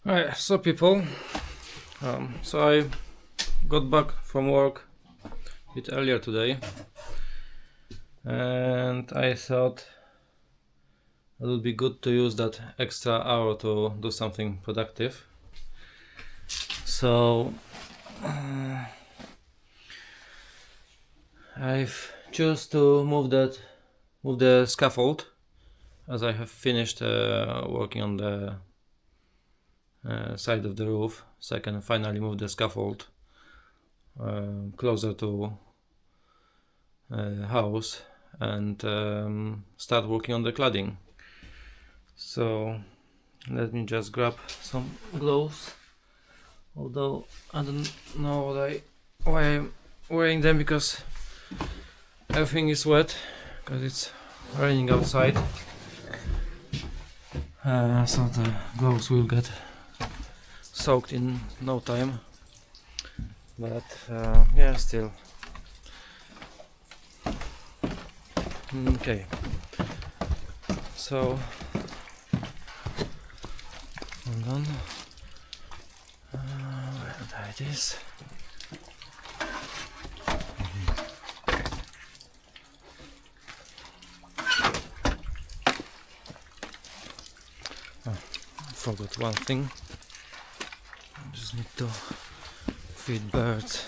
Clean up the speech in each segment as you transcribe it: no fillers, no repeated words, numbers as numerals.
Alright, so people, so I got back from work a bit earlier today, and I thought it would be good to use that extra hour to do something productive. So I've choose to move the scaffold, as I have finished working on the side of the roof, so I can finally move the scaffold closer to house and start working on the cladding. So let me just grab some gloves, although I don't know why I'm wearing them, because everything is wet because it's raining outside. So the gloves will get soaked in no time, but yeah, still. Okay, so hold on, where it is. Forgot one thing. I just need to feed birds.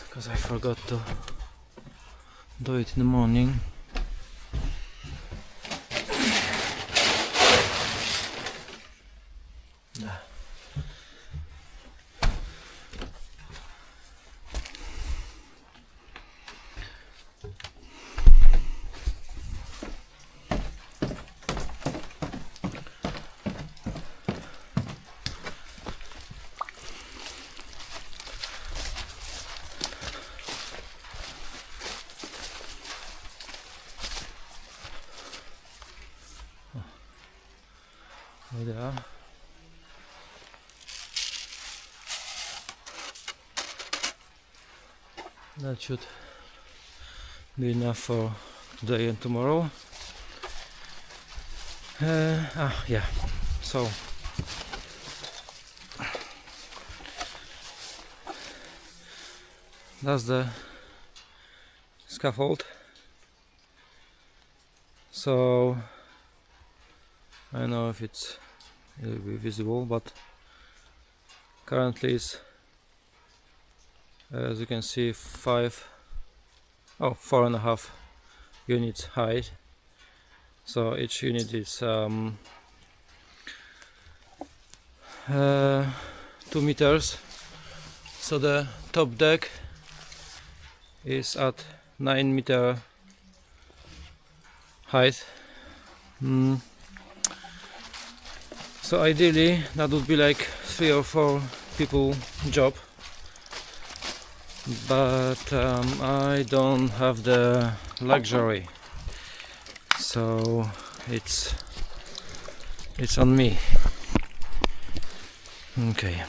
Because I forgot to do it in the morning. There they are. That should be enough for today and tomorrow. Yeah, so that's the scaffold. So I don't know if it will be visible, but currently it's, as you can see, 4.5 units high. So each unit is 2 meters. So the top deck is at 9-meter height. So ideally that would be like 3 or 4 people job, but I don't have the luxury, so it's on me. Okay.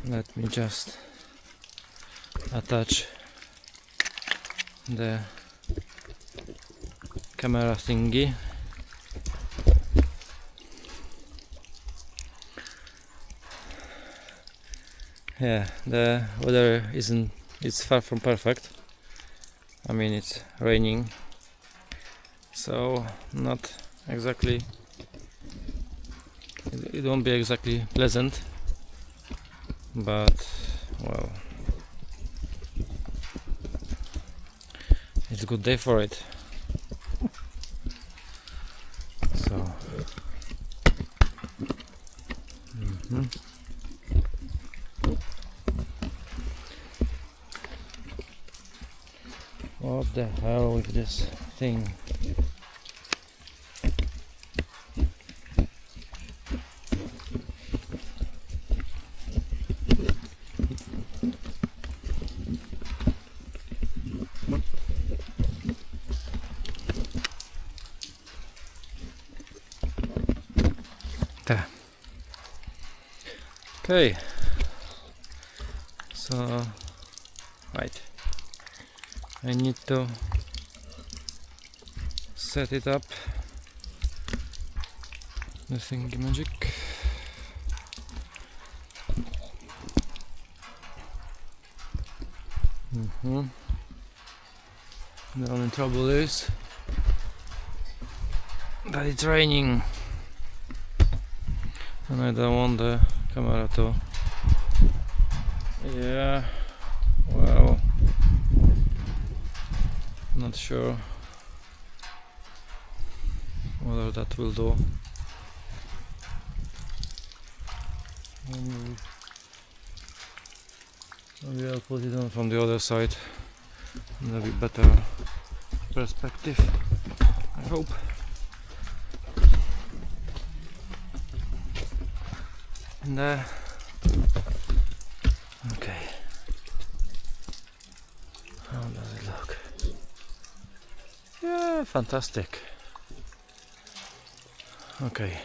Let me just attach the camera thingy. Yeah, the weather it's far from perfect. I mean, it's raining, so not exactly, it won't be exactly pleasant, but well, it's a good day for it. So what the hell with this thing? There. Okay, so Right. I need to set it up. The thingy magic. The only trouble is that it's raining and I don't want the camera to, yeah, well, not sure whether that will do. Maybe I'll put it on from the other side, and there'll be better perspective, I hope. And okay, how does it look? Yeah, fantastic. Okay.